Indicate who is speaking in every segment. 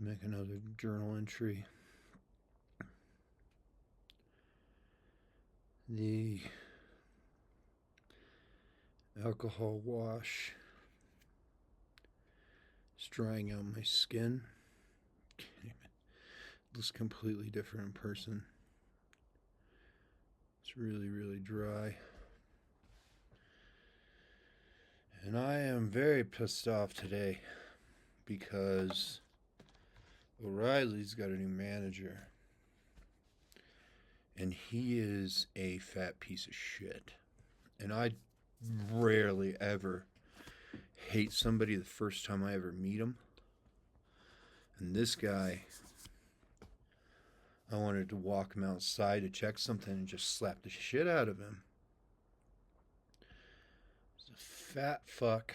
Speaker 1: Make another journal entry. The alcohol wash is drying out my skin. It looks completely different in person. It's really, really dry. And I am very pissed off today because O'Reilly's got a new manager. And he is a fat piece of shit. And I rarely ever hate somebody the first time I ever meet him. And this guy, I wanted to walk him outside to check something and just slap the shit out of him. He's a fat fuck.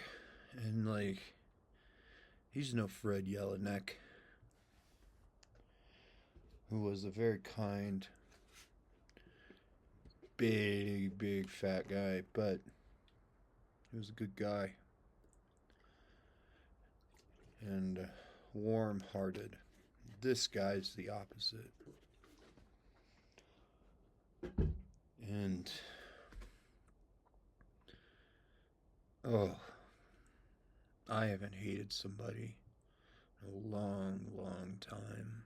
Speaker 1: And like, he's no Fred Jelinek, who was a very kind, big fat guy, but he was a good guy and warm-hearted. This guy's the opposite. And I haven't hated somebody in a long time.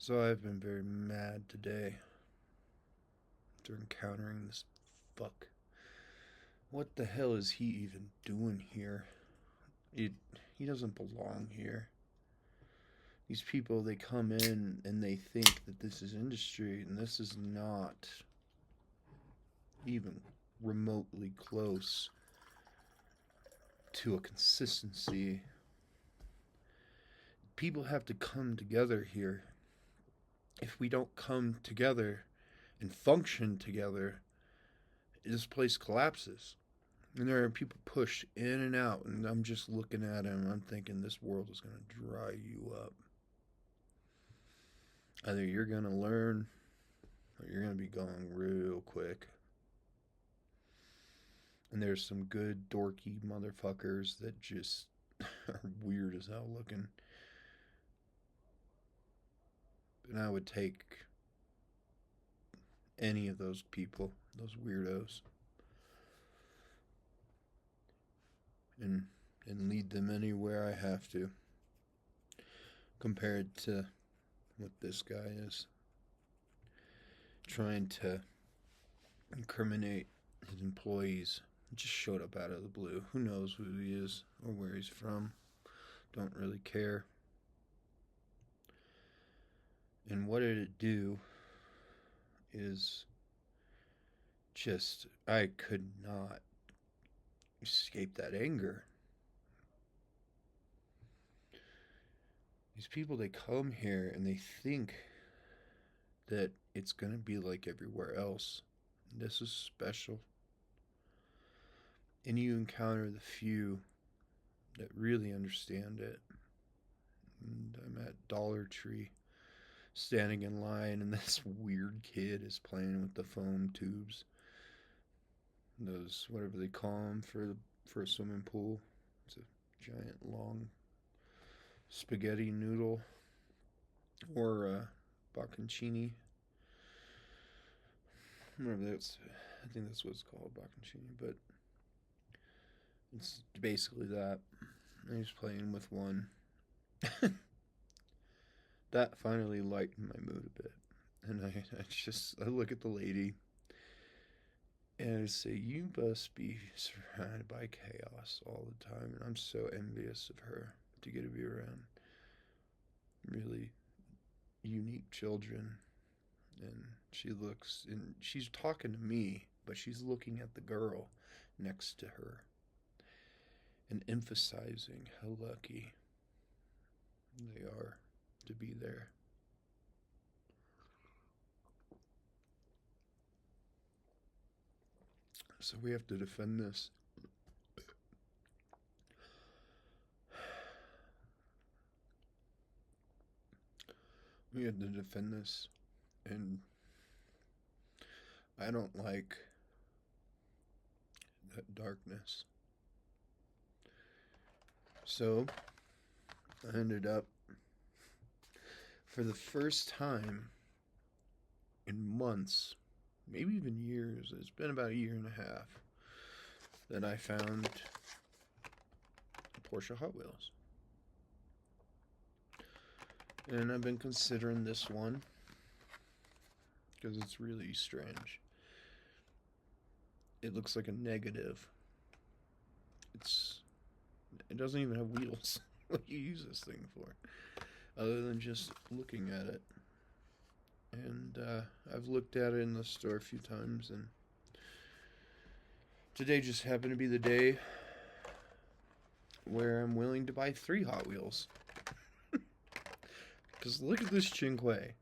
Speaker 1: So I've been very mad today after encountering this fuck. What the hell is he even doing here? He doesn't belong here. These people, they come in and they think that this is industry, and this is not even remotely close to a consistency. People have to come together here. If we don't come together and function together, this place collapses. And there are people pushed in and out, and I'm just looking at him and I'm thinking this world is going to dry you up. Either you're going to learn or you're going to be going real quick. And there's some good dorky motherfuckers that just are weird as hell looking. And I would take any of those people, those weirdos, and lead them anywhere I have to, compared to what this guy is trying to incriminate his employees. He just showed up out of the blue. Who knows who he is or where he's from? Don't really care. And what did it do is just, I could not escape that anger. These people, they come here and they think that it's going to be like everywhere else. This is special. And you encounter the few that really understand it. And I'm at Dollar Tree, standing in line, and this weird kid is playing with the foam tubes. Those, whatever they call them for a swimming pool. It's a giant long spaghetti noodle or bocconcini. Whatever that's, I think that's what it's called, bocconcini, but it's basically that. And he's playing with one. That finally lightened my mood a bit. And I look at the lady and I say, you must be surrounded by chaos all the time. And I'm so envious of her to get to be around really unique children. And she's talking to me, but she's looking at the girl next to her and emphasizing how lucky they are to be there. So we have to defend this. We have to defend this. And I don't like that darkness. So I ended up, for the first time in months, maybe even years, it's been about a year and a half, that I found a Porsche Hot Wheels. And I've been considering this one because it's really strange. It looks like a negative. It doesn't even have wheels. What do you use this thing for? Other than just looking at it. And I've looked at it in the store a few times, and today just happened to be the day where I'm willing to buy 3 Hot Wheels. Because look at this Cinque.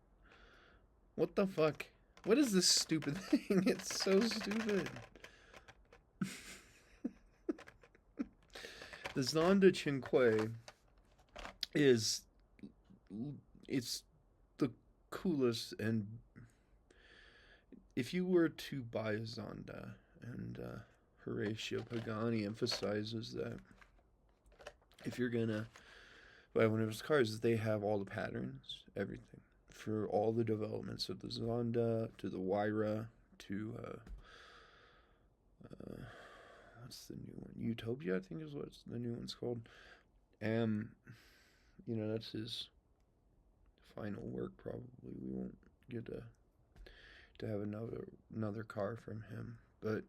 Speaker 1: What the fuck? What is this stupid thing? It's so stupid. The Zonda Cinque is... it's the coolest, and if you were to buy a Zonda, and Horatio Pagani emphasizes that if you're gonna buy one of his cars, they have all the patterns, everything, for all the developments of the Zonda to the Huayra to what's the new one? Utopia, I think is what the new one's called. That's his final work. Probably we won't get to have another car from him, but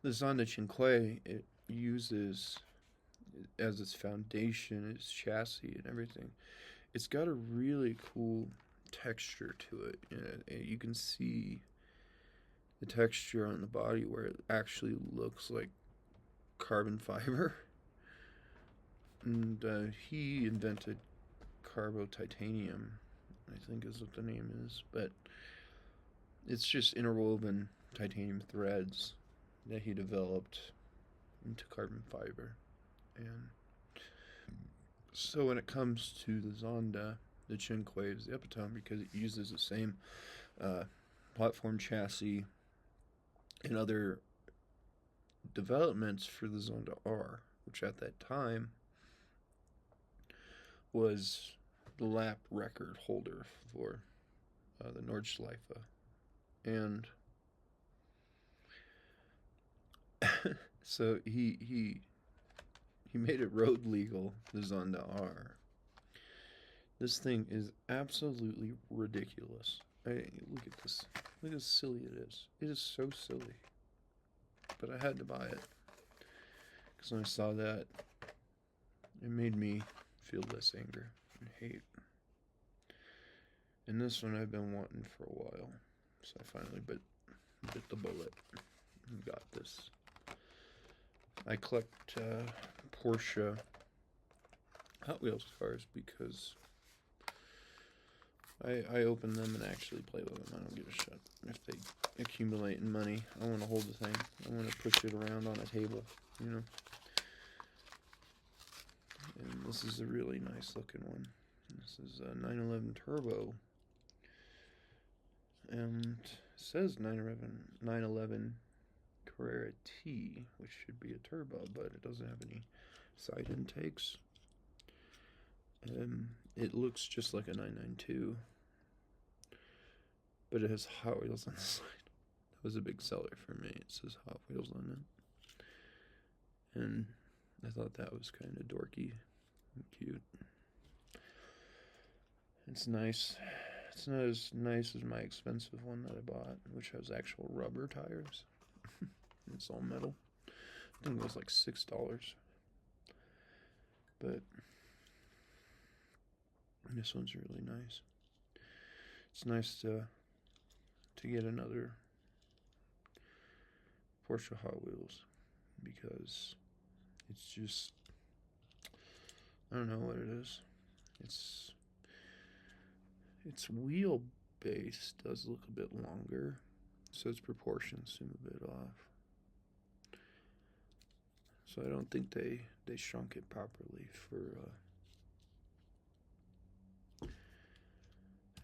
Speaker 1: the Zonda Cinque, it uses as its foundation, its chassis and everything. It's got a really cool texture to it. You can see the texture on the body where it actually looks like carbon fiber. And he invented Carbo Titanium, I think is what the name is. But it's just interwoven titanium threads that he developed into carbon fiber. And so when it comes to the Zonda, the Cinque is the epitome because it uses the same platform chassis and other developments for the Zonda R, which at that time was the lap record holder for the Nordschleife. And so he made it road legal, the Zonda R. This thing is absolutely ridiculous. Look at this. Look how silly it is. It is so silly. But I had to buy it. Because when I saw that, it made me feel less anger and hate. And this one I've been wanting for a while. So I finally bit the bullet and got this. I collect Porsche Hot Wheels cars because I open them and actually play with them. I don't give a shit if they accumulate in money. I want to hold the thing. I want to push it around on a table, And this is a really nice looking one. This is a 911 Turbo. And it says 911 Carrera T, which should be a turbo, but it doesn't have any side intakes. It looks just like a 992, but it has Hot Wheels on the side. That was a big seller for me. It says Hot Wheels on it, and I thought that was kind of dorky and cute. It's nice. It's not as nice as my expensive one that I bought, which has actual rubber tires. It's all metal. I think it was like $6. But this one's really nice. It's nice to get another Porsche Hot Wheels because it's just, I don't know what it is. Its wheelbase does look a bit longer, so its proportions seem a bit off. So I don't think they shrunk it properly for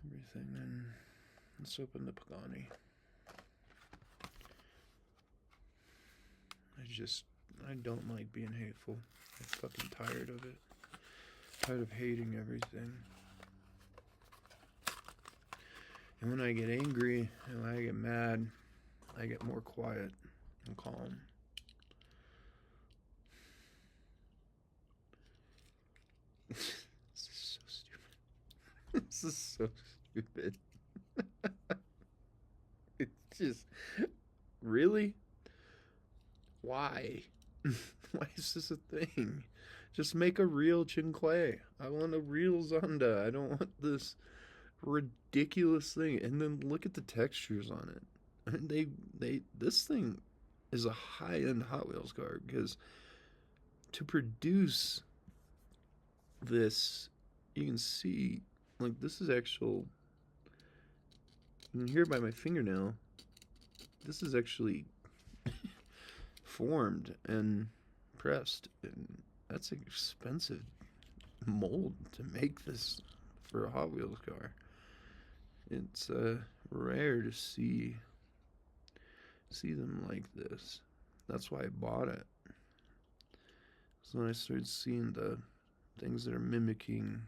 Speaker 1: everything. And let's open the Pagani. I don't like being hateful. I'm fucking tired of it. Tired of hating everything. And when I get angry and when I get mad, I get more quiet and calm. This is so stupid. This is so stupid. It's just, really? Why? Why is this a thing? Just make a real Chinquay. I want a real Zonda. I don't want this ridiculous thing. And then look at the textures on it. And this thing is a high-end Hot Wheels car, because to produce this, you can see, like, this is actual, you can hear it by my fingernail, this is actually formed and pressed, and that's an expensive mold to make this for a Hot Wheels car. It's rare to see them like this. That's why I bought it. So when I started seeing the things that are mimicking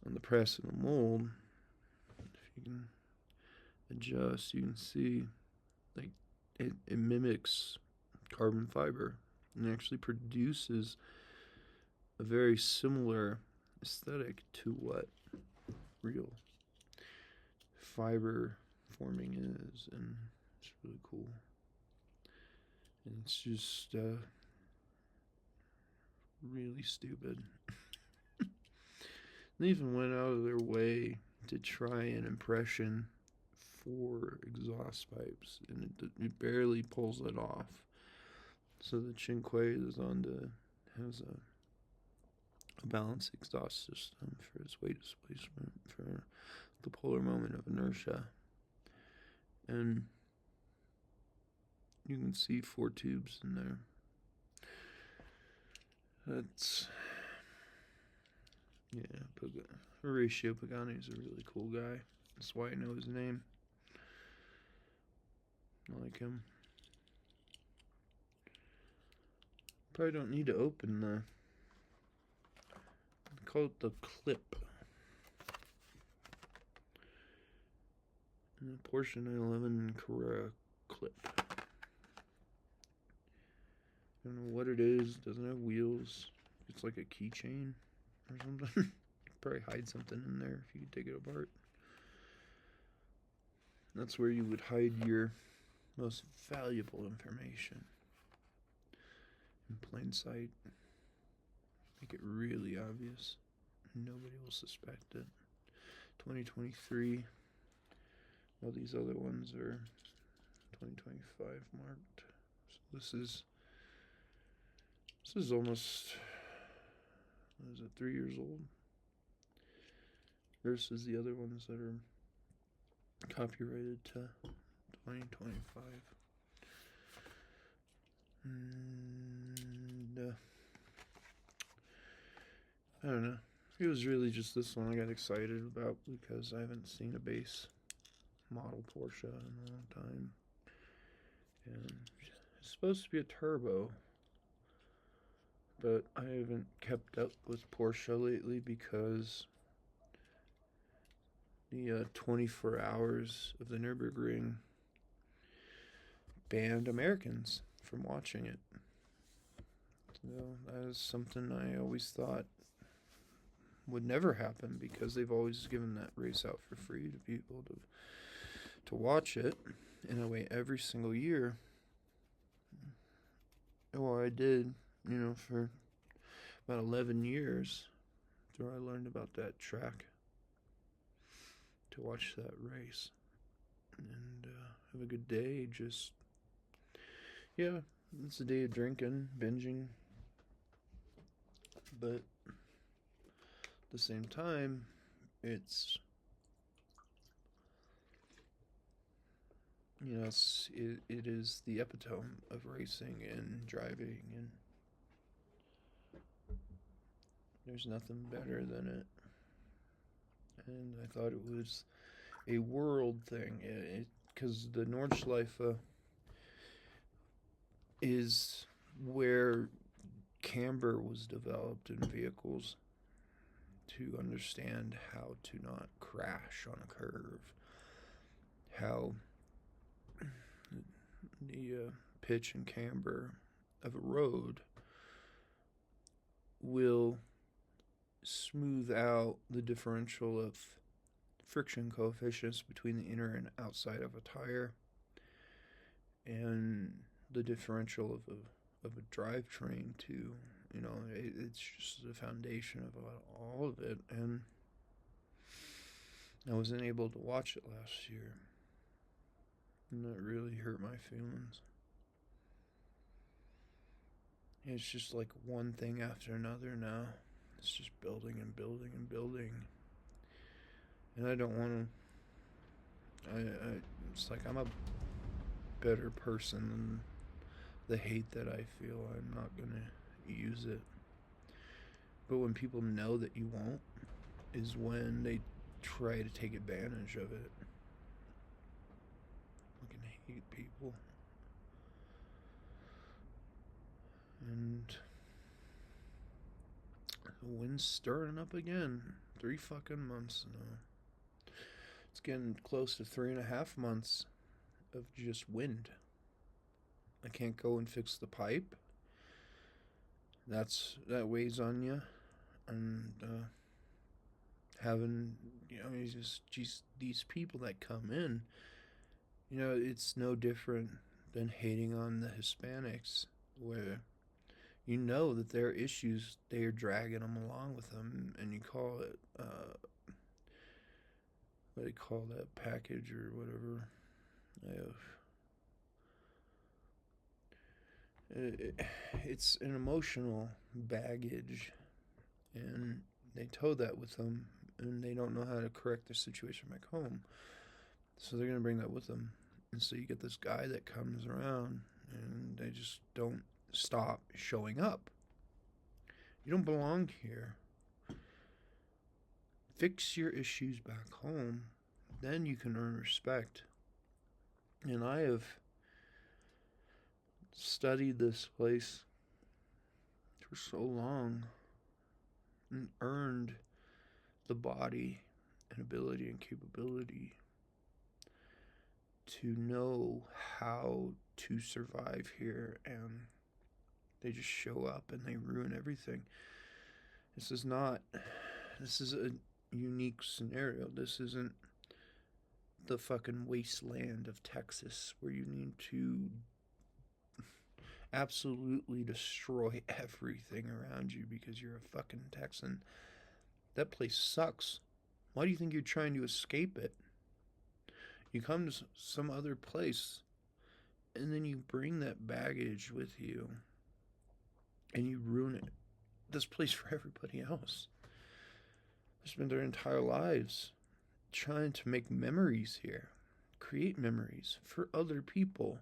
Speaker 1: on the press and the mold, if you can adjust, you can see, like, it mimics carbon fiber and actually produces a very similar aesthetic to what real fiber forming is, and it's really cool. And it's just really stupid. They even went out of their way to try an impression for exhaust pipes, and it barely pulls it off. So the Chinquay Zonda has a balanced exhaust system for its weight displacement, for the polar moment of inertia. And you can see 4 tubes in there. That's, yeah, Horatio Pagani is a really cool guy. That's why I know his name. I like him. Probably don't need to open the, call it the clip. And the Porsche 911 Carrera clip. I don't know what it is. It doesn't have wheels. It's like a keychain or something. You could probably hide something in there if you could take it apart. That's where you would hide your most valuable information. In plain sight. Make it really obvious. Nobody will suspect it. 2023. All these other ones are 2025 marked. So this is almost, what is it, 3 years old? Versus the other ones that are copyrighted to 2025. And I don't know. It was really just this one I got excited about because I haven't seen a base model Porsche in a long time. And it's supposed to be a turbo, but I haven't kept up with Porsche lately because the 24 hours of the Nürburgring banned Americans from watching it. So that is something I always thought would never happen, because they've always given that race out for free to people to watch it in a way every single year. Well, I did, for about 11 years after I learned about that track, to watch that race and have a good day. Just, yeah, it's a day of drinking, binging, but at the same time, it is the epitome of racing and driving, and there's nothing better than it. And I thought it was a world thing, because the Nordschleife is where camber was developed in vehicles to understand how to not crash on a curve, how the pitch and camber of a road will smooth out the differential of friction coefficients between the inner and outside of a tire, and the differential of a drivetrain too. It's just the foundation of all of it. And I wasn't able to watch it last year, and that really hurt my feelings. It's just like one thing after another now. It's just building and building and building. And I don't want to. It's like I'm a better person than the hate that I feel. I'm not going to use it. But when people know that you won't, is when they try to take advantage of it. I can hate people. And the wind's stirring up again. 3 fucking months now. It's getting close to 3.5 months of just wind. I can't go and fix the pipe. That weighs on you. And having, just these people that come in, it's no different than hating on the Hispanics, where that their issues, they are dragging them along with them, and you call it, what do you call that package or whatever? It's an emotional baggage, and they tow that with them, and they don't know how to correct their situation back home, so they're going to bring that with them. And so you get this guy that comes around, and they just don't stop showing up. You don't belong here. Fix your issues back home, then you can earn respect. And I have studied this place for so long and earned the body and ability and capability to know how to survive here, and they just show up and they ruin everything. This is a unique scenario. This isn't the fucking wasteland of Texas where you need to absolutely destroy everything around you because you're a fucking Texan. That place sucks. Why do you think you're trying to escape it? You come to some other place, and then you bring that baggage with you, and you ruin this place for everybody else. They spend their entire lives trying to make memories here, create memories for other people.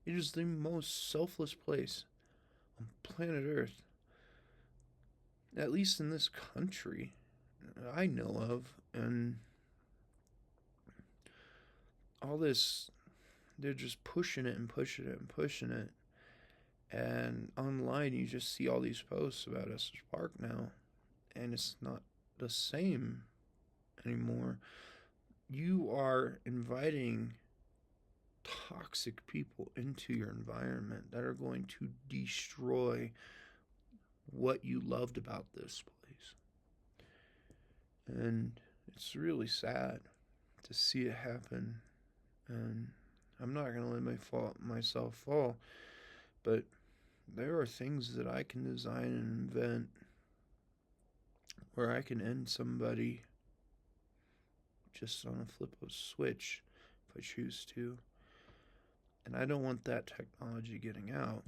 Speaker 1: It is the most selfless place on planet Earth, at least in this country I know of. And all this, they're just pushing it and pushing it and pushing it. And online you just see all these posts about Estes Park now, and it's not the same anymore. You are inviting toxic people into your environment that are going to destroy what you loved about this place. And it's really sad to see it happen. And I'm not going to let myself fall, but there are things that I can design and invent where I can end somebody just on a flip of a switch if I choose to. And I don't want that technology getting out.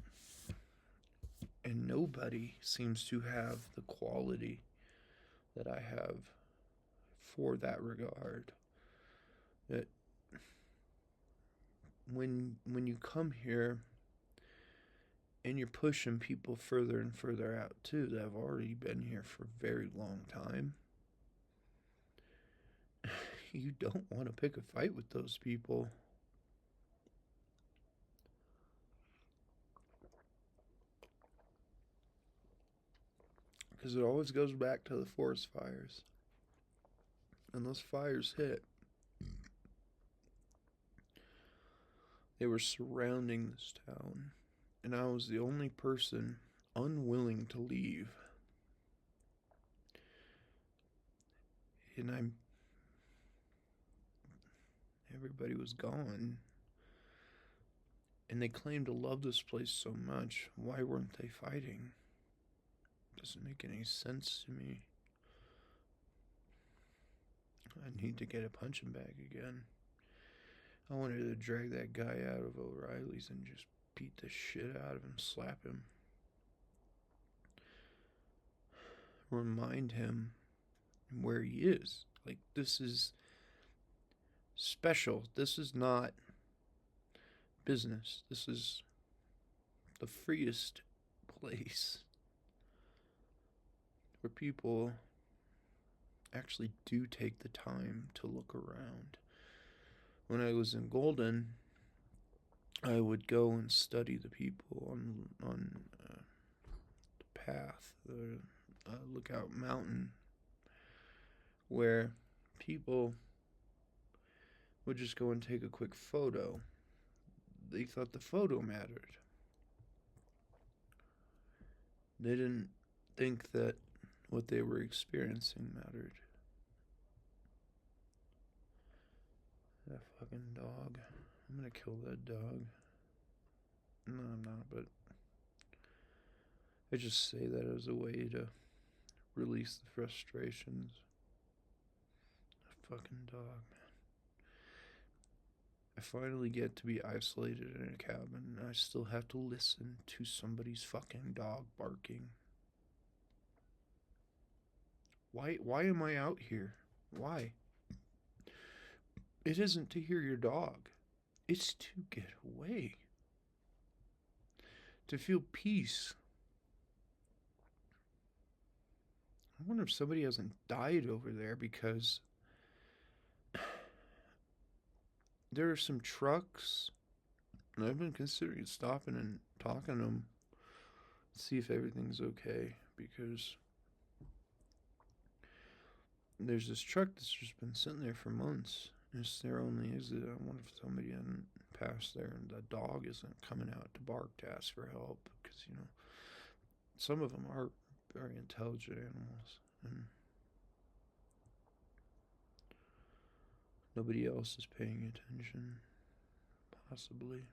Speaker 1: And nobody seems to have the quality that I have for that regard. That when you come here and you're pushing people further and further out too that have already been here for a very long time, you don't want to pick a fight with those people. Because it always goes back to the forest fires. And those fires hit. They were surrounding this town. And I was the only person unwilling to leave. And everybody was gone. And they claimed to love this place so much. Why weren't they fighting? Doesn't make any sense to me. I need to get a punching bag again. I wanted to drag that guy out of O'Reilly's and just beat the shit out of him, slap him. Remind him where he is. Like, this is special. This is not business. This is the freest place where people actually do take the time to look around. When I was in Golden, I would go and study the people on the path, the Lookout Mountain, where people would just go and take a quick photo. They thought the photo mattered. They didn't think that what they were experiencing mattered. That fucking dog. I'm gonna kill that dog. No, I'm not, but I just say that as a way to release the frustrations. That fucking dog, man. I finally get to be isolated in a cabin, and I still have to listen to somebody's fucking dog barking. Why am I out here? Why? It isn't to hear your dog. It's to get away. To feel peace. I wonder if somebody hasn't died over there because there are some trucks, and I've been considering stopping and talking to them, see if everything's okay, because there's this truck that's just been sitting there for months. It's their only exit. I wonder if somebody hadn't passed there and the dog isn't coming out to bark to ask for help, because, you know, some of them are very intelligent animals, and nobody else is paying attention, possibly.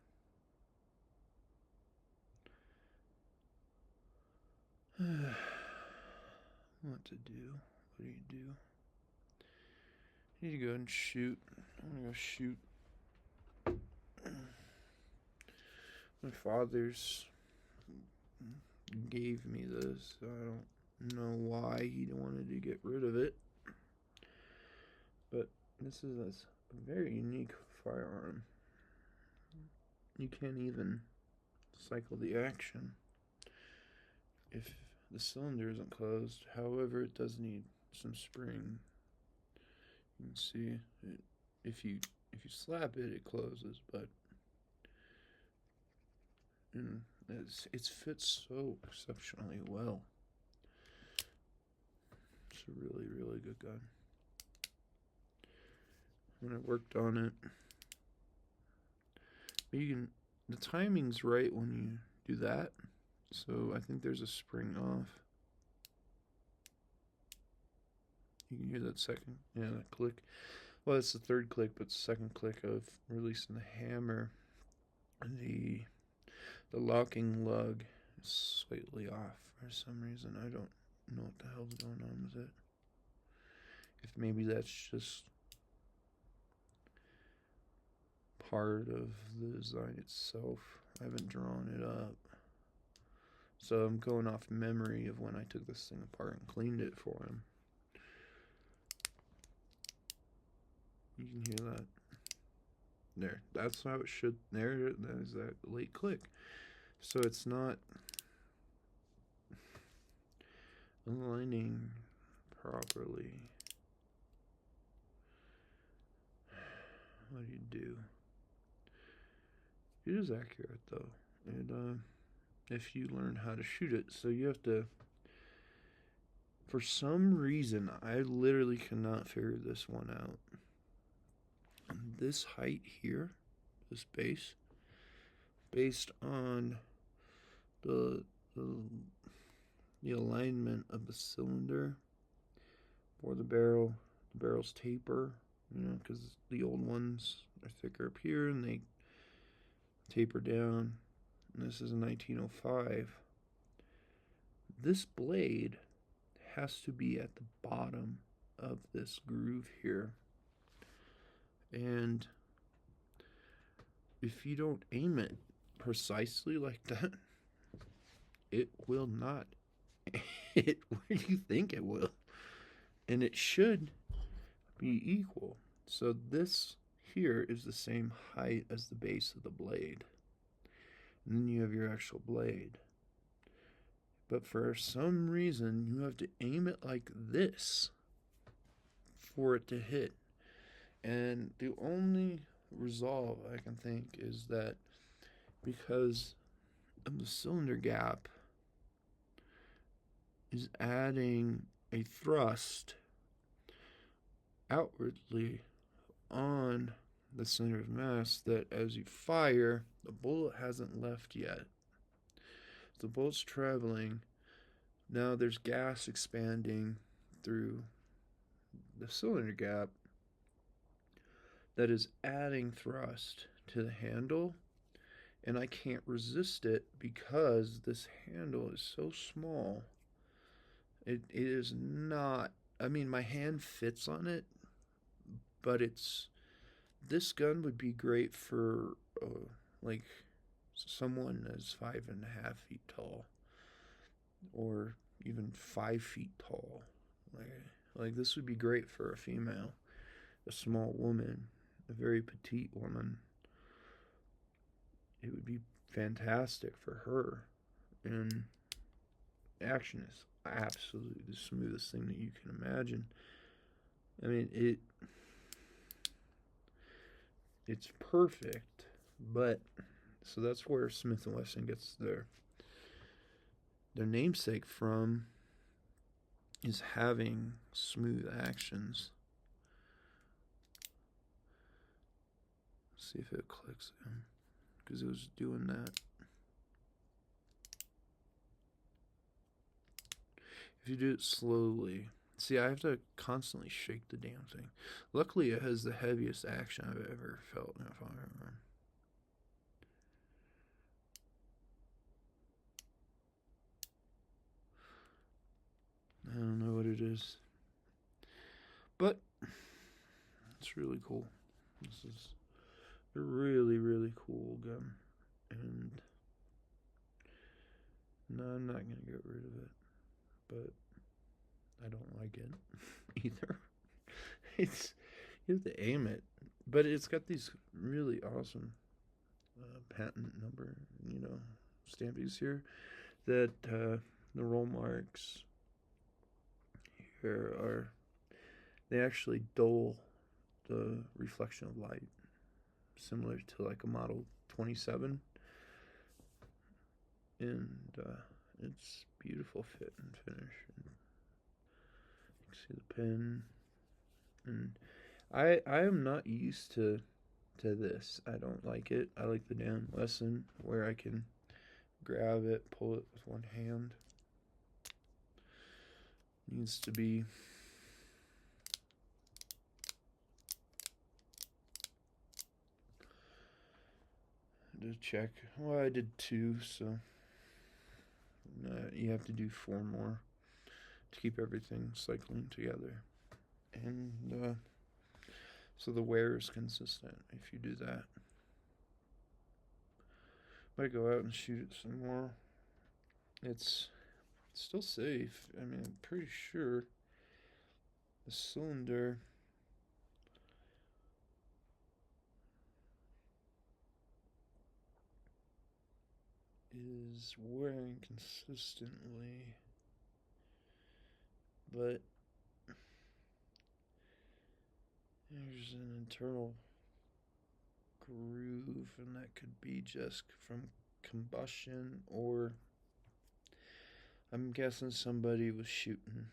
Speaker 1: What to do? What do you do? I need to go and shoot. I'm gonna go shoot. My father's gave me this. I don't know why he wanted to get rid of it, but this is a very unique firearm. You can't even cycle the action if the cylinder isn't closed. However, it does need some spring. You can see it, if you slap it, it closes, but it fits so exceptionally well. It's a really, really good gun. When I worked on it, the timing's right when you do that. So I think there's a spring off. You can hear that second, that click. Well, it's the third click, but the second click of releasing the hammer. The locking lug is slightly off for some reason. I don't know what the hell's going on with it. If maybe that's just part of the design itself. I haven't drawn it up. So I'm going off memory of when I took this thing apart and cleaned it for him. You can hear that. There. That's how it should. There. That is that late click. So it's not aligning properly. What do you do? It is accurate though. And if you learn how to shoot it, so you have to For some reason, I literally cannot figure this one out. This height here, this base, based on the the, the alignment of the cylinder or the barrel's taper, because the old ones are thicker up here and they taper down. And this is a 1905. This blade has to be at the bottom of this groove here. And if you don't aim it precisely like that, it will not hit where you think it will. And it should be equal. So this here is the same height as the base of the blade. And then you have your actual blade. But for some reason, you have to aim it like this for it to hit. And the only resolve I can think is that because of the cylinder gap is adding a thrust outwardly on the center of mass, that as you fire, the bullet hasn't left yet. The bullet's traveling. Now there's gas expanding through the cylinder gap that is adding thrust to the handle, and I can't resist it because this handle is so small. It is not, I mean, my hand fits on it, but this gun would be great for like someone that's 5.5 feet tall, or even 5 feet tall. Like this would be great for a female, a small woman, a very petite woman. It would be fantastic for her. And action is absolutely the smoothest thing that you can imagine. I mean, it's perfect, but so that's where Smith & Wesson gets their namesake from, is having smooth actions. Let's see if it clicks in, because it was doing that. If you do it slowly, see, I have to constantly shake the damn thing. Luckily, it has the heaviest action I've ever felt in a firearm. I don't know what it is, but it's really cool. This is a really, really cool gun, and no, I'm not gonna get rid of it, but I don't like it either. It's, you have to aim it, but it's got these really awesome patent number, stampies here, that the roll marks here they actually dull the reflection of light, similar to like a Model 27, and it's beautiful fit and finish. And you can see the pin, and I am not used to this. I don't like it. I like the Dan Wesson where I can grab it, pull it with one hand. Needs to be to check. Well, I did 2, so you have to do 4 more to keep everything cycling together. And so the wear is consistent if you do that. Might go out and shoot it some more. It's still safe. I mean, I'm pretty sure the cylinder is wearing consistently, but there's an internal groove, and that could be just from combustion, or I'm guessing somebody was shooting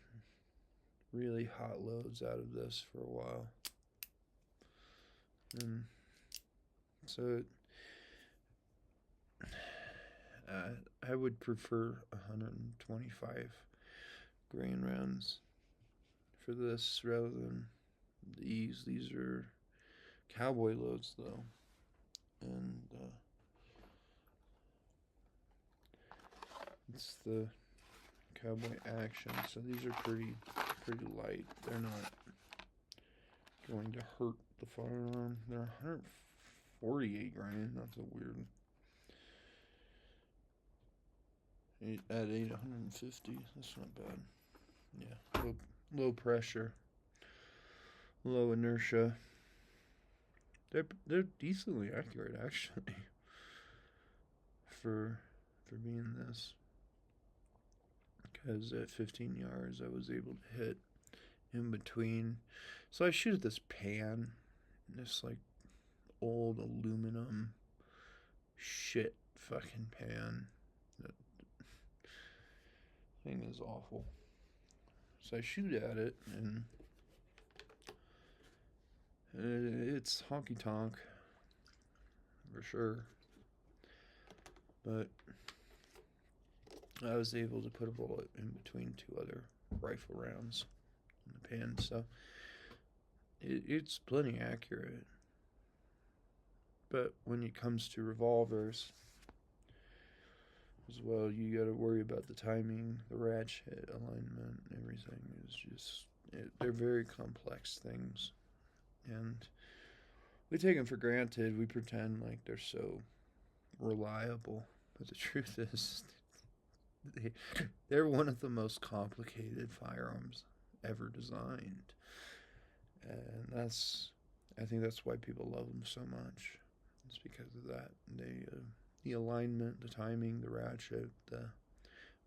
Speaker 1: really hot loads out of this for a while. And so I would prefer 125 grain rounds for this rather than these. These are cowboy loads though, and it's the cowboy action. So these are pretty light. They're not going to hurt the firearm. They're 148 grain. That's a weird. At 850, that's not bad. Yeah, low pressure, low inertia. They're decently accurate actually for being this. Because at 15 yards, I was able to hit in between. So I shoot at this pan, this like old aluminum shit fucking pan. That thing is awful. So I shoot at it, and it's honky tonk for sure. But I was able to put a bullet in between two other rifle rounds in the pan, so it's plenty accurate. But when it comes to revolvers as well, you got to worry about the timing, the ratchet alignment, everything is just they're very complex things, and we take them for granted. We pretend like they're so reliable, but the truth is they're one of the most complicated firearms ever designed, and I think that's why people love them so much. It's because of that. The alignment, the timing, the ratchet, the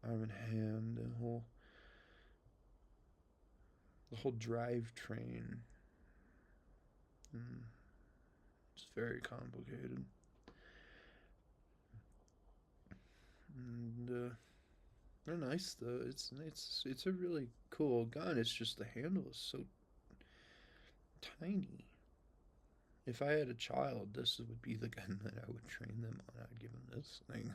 Speaker 1: arm and hand, the whole drivetrain. It's very complicated, and they're nice though. It's a really cool gun. It's just the handle is so tiny. If I had a child, this would be the gun that I would train them on. I'd give them this thing.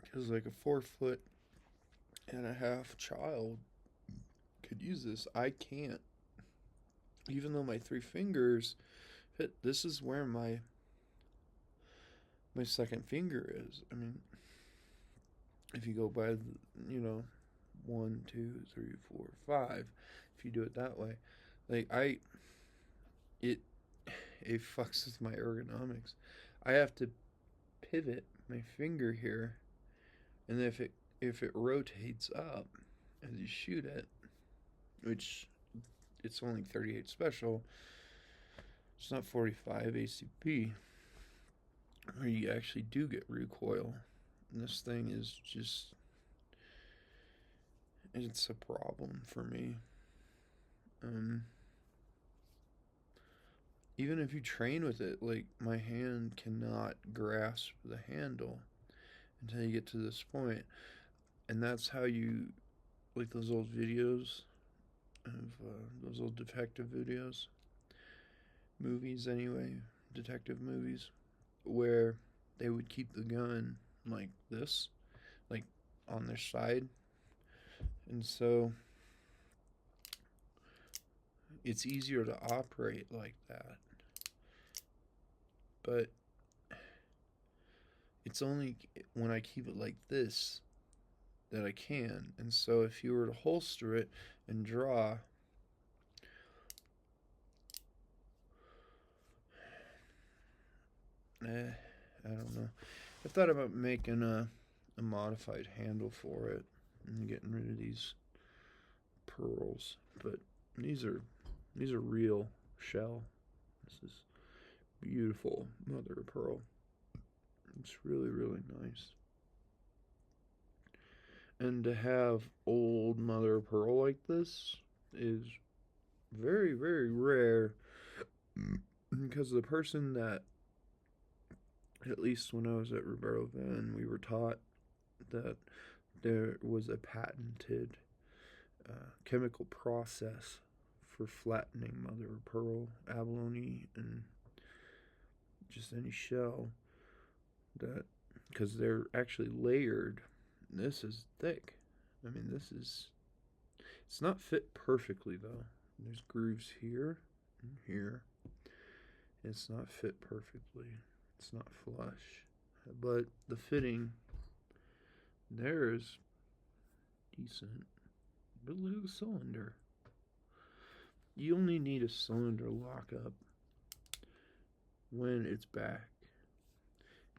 Speaker 1: Because like a 4.5-foot child could use this. I can't. Even though my three fingers fit, this is where my second finger is. I mean, if you go by, 1, 2, 3, 4, 5, if you do it that way, like it fucks with my ergonomics. I have to pivot my finger here, and if it rotates up as you shoot it, which it's only 38 special, it's not 45 ACP, where you actually do get recoil. And this thing is just, it's a problem for me. Even if you train with it, like my hand cannot grasp the handle until you get to this point. And that's how you, like those old videos of those old detective videos, movies anyway, detective movies, where they would keep the gun like this, like on their side. And so it's easier to operate like that. But it's only when I keep it like this that I can. And so if you were to holster it and draw, I don't know. I thought about making a modified handle for it and getting rid of these pearls, but these are real shell. This is beautiful mother of pearl. It's really, really nice. And to have old mother of pearl like this is very, very rare, because the person that At least when I was at Roberto Van, we were taught that there was a patented chemical process for flattening mother of pearl, abalone, and just any shell, that because they're actually layered. This is thick. I mean, it's not fit perfectly though. There's grooves here and here. It's not fit perfectly. It's not flush. But the fitting there is decent. But look at the cylinder. You only need a cylinder lockup when it's back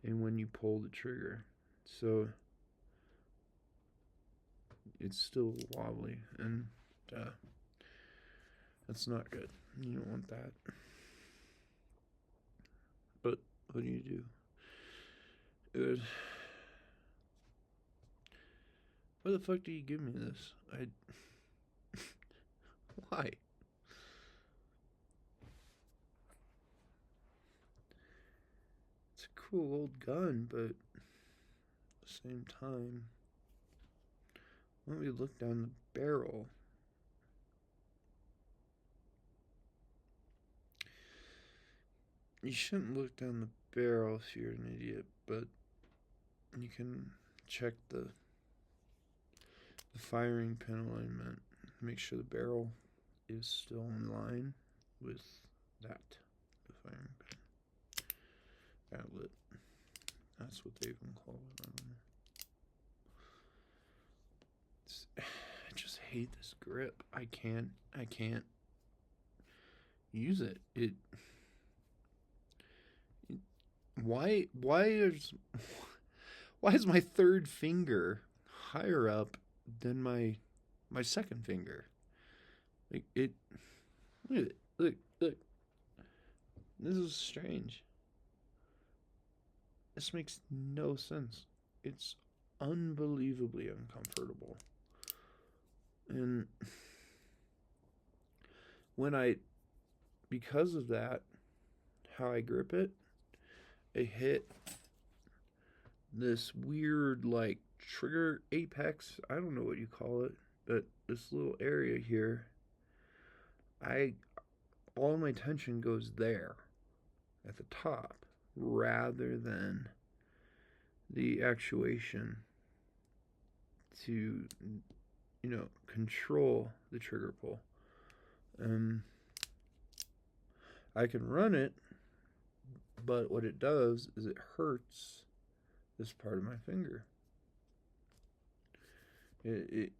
Speaker 1: and when you pull the trigger. So it's still wobbly, and that's not good. You don't want that. But what do you do? Good. Why the fuck do you give me this? Why? It's a cool old gun, but at the same time, when we look down the barrel, you shouldn't look down the barrel if you're an idiot, but you can check the firing pin alignment. Make sure the barrel is still in line with that. The firing pin outlet. That's what they even call it. I don't know. I just hate this grip. I can't use it. Why is my third finger higher up than my second finger? Like it. Look at it. Look. This is strange. This makes no sense. It's unbelievably uncomfortable. And because of that, how I grip it, I hit this weird, like, trigger apex. I don't know what you call it, but this little area here, all my tension goes there at the top rather than the actuation to, control the trigger pull. I can run it, but what it does is it hurts this part of my finger. It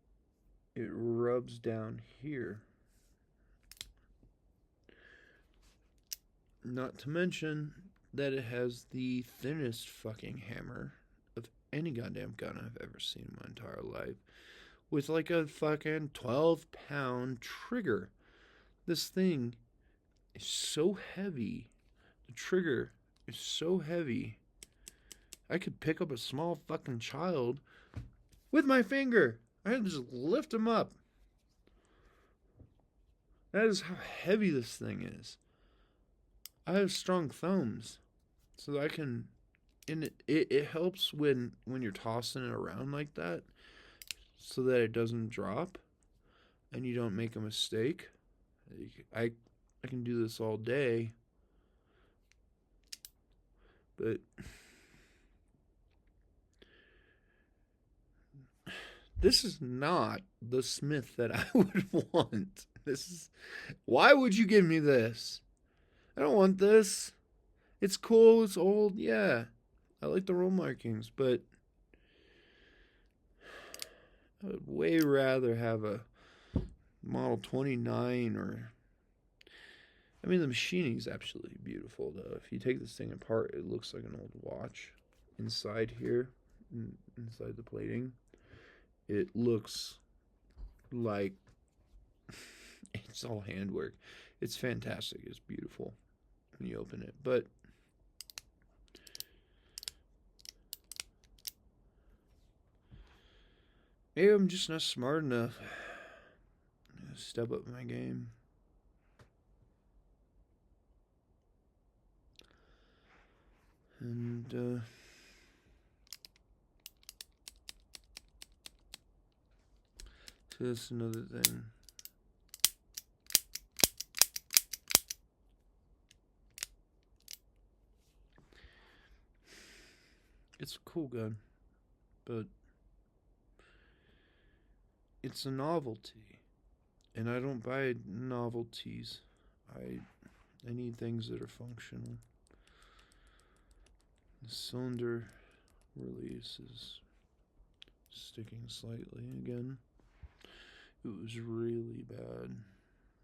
Speaker 1: rubs down here. Not to mention that it has the thinnest fucking hammer of any goddamn gun I've ever seen in my entire life, with like a fucking 12-pound trigger. This thing is so heavy. The trigger is so heavy. I could pick up a small fucking child with my finger. I could just lift him up. That is how heavy this thing is. I have strong thumbs, so I can, and it helps when you're tossing it around like that, so that it doesn't drop, and you don't make a mistake. I can do this all day, but this is not the Smith that I would want. Why would you give me this? I don't want this. It's cool, it's old, yeah. I like the roll markings, but I would way rather have a Model 29 or... I mean, the machining is absolutely beautiful, though. If you take this thing apart, it looks like an old watch. Inside here, inside the plating, it looks like it's all handwork. It's fantastic. It's beautiful when you open it. But maybe I'm just not smart enough to step up my game. And so that's another thing. It's a cool gun, but it's a novelty, and I don't buy novelties. I need things that are functional. The cylinder release is sticking slightly again. It was really bad.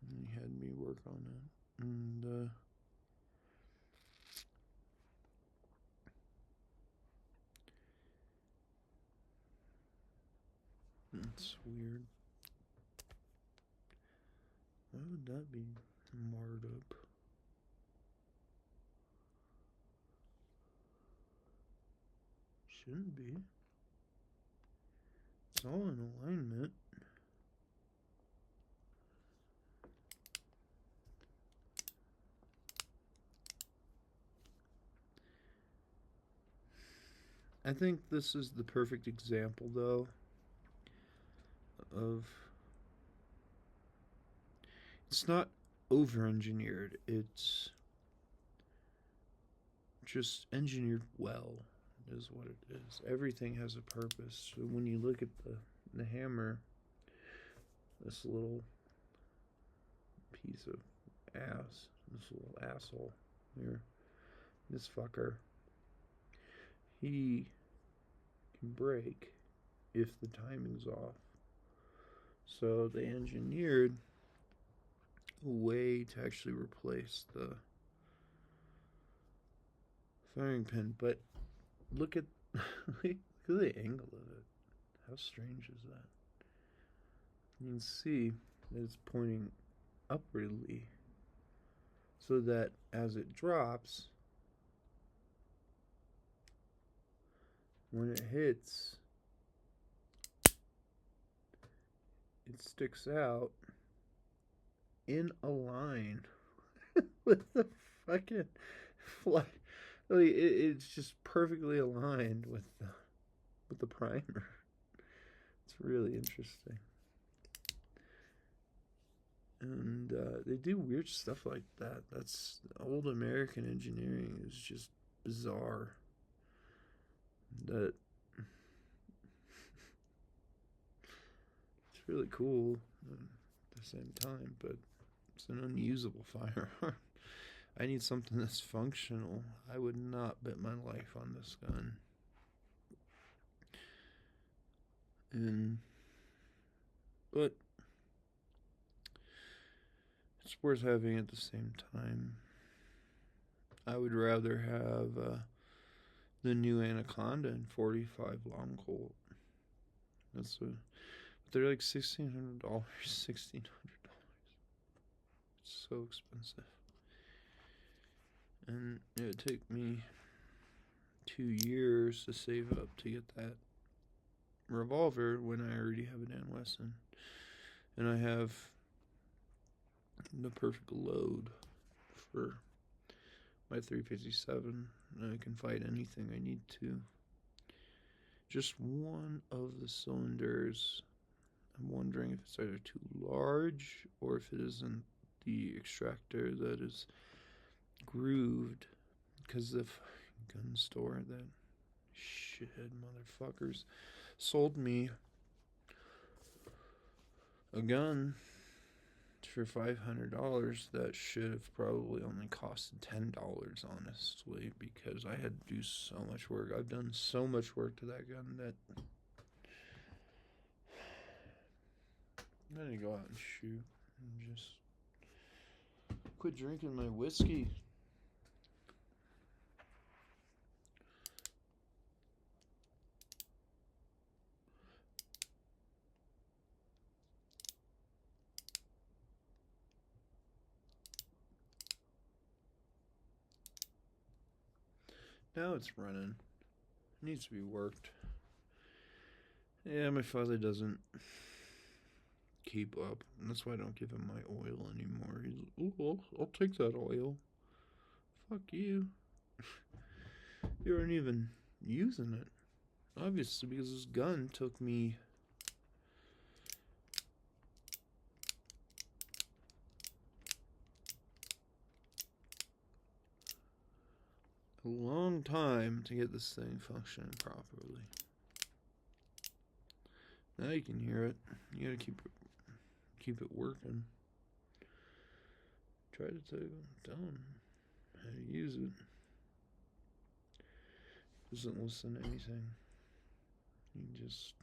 Speaker 1: He had me work on it, and it's weird. Why would that be marred up? Shouldn't be. It's all in alignment. I think this is the perfect example, though, of it's not over engineered, it's just engineered well, is what it is. Everything has a purpose. So when you look at the hammer, this little piece of ass, this little asshole here, this fucker, he can break if the timing's off. So they engineered a way to actually replace the firing pin. But look at look at the angle of it. How strange is that? You can see that it's pointing upwardly, so that as it drops, when it hits, it sticks out in a line with the fucking fly. Like, it's just perfectly aligned with the primer. It's really interesting. And they do weird stuff like that. That's old American engineering is just bizarre. That it's really cool at the same time, but it's an unusable firearm. I need something that's functional. I would not bet my life on this gun. But it's worth having at the same time. I would rather have the new Anaconda in 45 long Colt. They're like $1,600. $1,600. It's so expensive. And it would take me 2 years to save up to get that revolver when I already have an An Wesson. And I have the perfect load for my 357. And I can fight anything I need to. Just one of the cylinders, I'm wondering if it's either too large or if it isn't the extractor that is grooved, because the gun store, that shithead motherfuckers, sold me a gun for $500 that should have probably only cost $10, honestly, because I had to do so much work. I've done so much work to that gun that I need to go out and shoot and just quit drinking my whiskey. Now it's running. It needs to be worked. Yeah, my father doesn't keep up. And that's why I don't give him my oil anymore. He's, oh, I'll take that oil. Fuck you. You weren't even using it. Obviously, because this gun took me a long time to get this thing functioning properly. Now you can hear it. You gotta keep it working. Try to tell him how to use it. Doesn't listen to anything. He just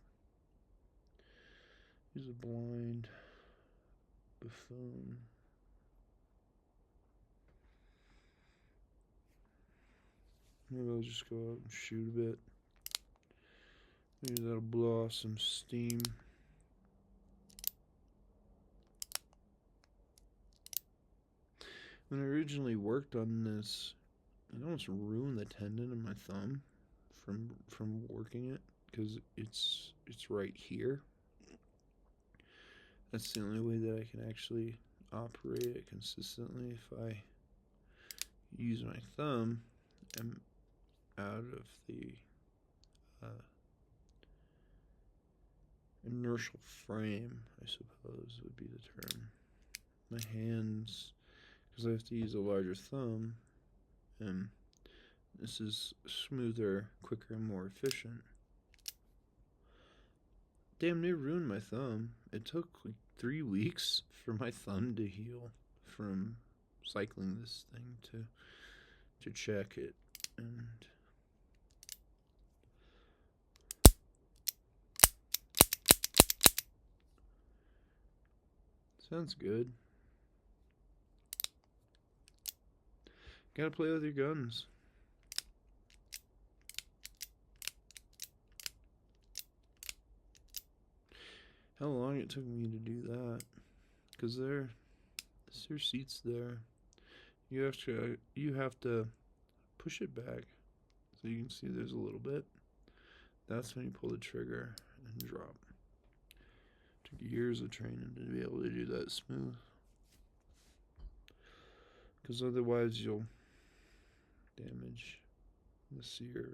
Speaker 1: he's a blind buffoon. Maybe I'll just go out and shoot a bit. Maybe that'll blow off some steam. When I originally worked on this, I almost ruined the tendon in my thumb from working it because it's right here. That's the only way that I can actually operate it consistently. If I use my thumb, I'm out of the inertial frame, I suppose would be the term. My hands, because I have to use a larger thumb, and this is smoother, quicker, and more efficient. Damn near ruined my thumb. It took like 3 weeks for my thumb to heal from cycling this thing to check it, and sounds good. Gotta play with your guns. How long it took me to do that? Because there's your seats there. You have to push it back so you can see there's a little bit. That's when you pull the trigger and drop. Took years of training to be able to do that smooth. Because otherwise you'll damage the sear,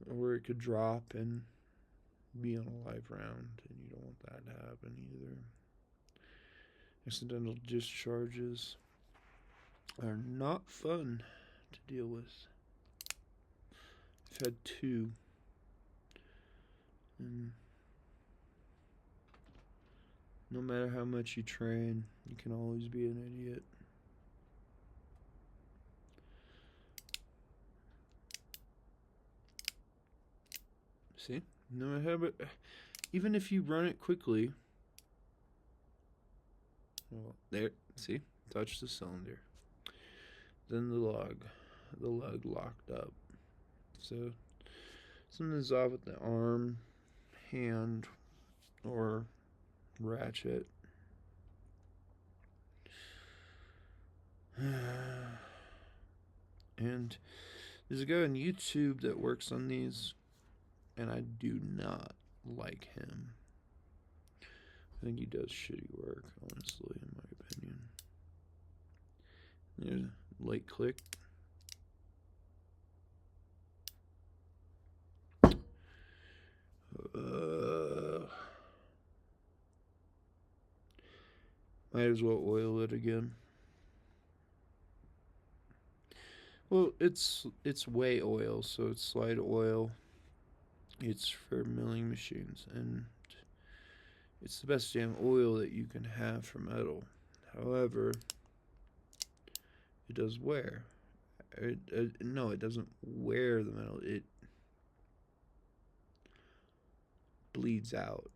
Speaker 1: or it could drop and be on a live round, and you don't want that to happen either. Accidental discharges are not fun to deal with. I've had 2. And no matter how much you train, you can always be an idiot. See? No matter how, but even if you run it quickly, well, there, see? Touch the cylinder. Then the lug locked up. So something's off with the arm, hand, or ratchet. And there's a guy on YouTube that works on these, and I do not like him. I think he does shitty work, honestly, in my opinion. There's a light click. Might as well oil it again. Well, it's whey oil, so it's slide oil. It's for milling machines, and it's the best damn oil that you can have for metal. However, it does wear. No, it doesn't wear the metal. It bleeds out.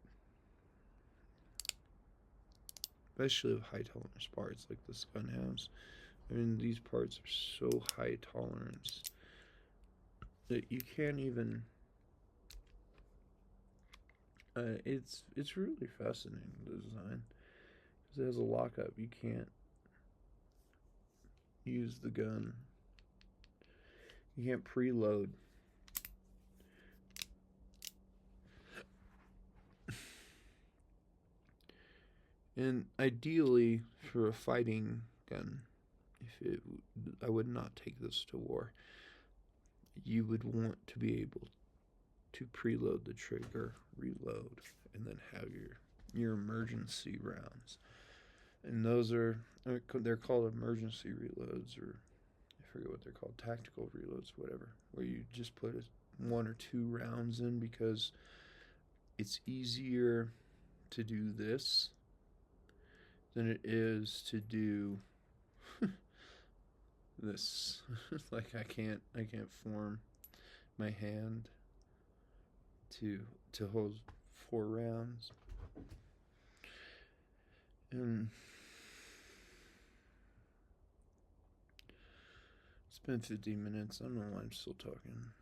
Speaker 1: Especially with high tolerance parts like this gun has. I mean, these parts are so high tolerance that you can't even. It's really fascinating, the design, because it has a lockup. You can't use the gun. You can't preload. And ideally, for a fighting gun, I would not take this to war. You would want to be able to preload the trigger, reload, and then have your emergency rounds. And they're called emergency reloads, or I forget what they're called, tactical reloads, whatever, where you just put one or two rounds in because it's easier to do this than it is to do this. Like I can't form my hand to hold 4 rounds. And it's been 50 minutes. I don't know why I'm still talking.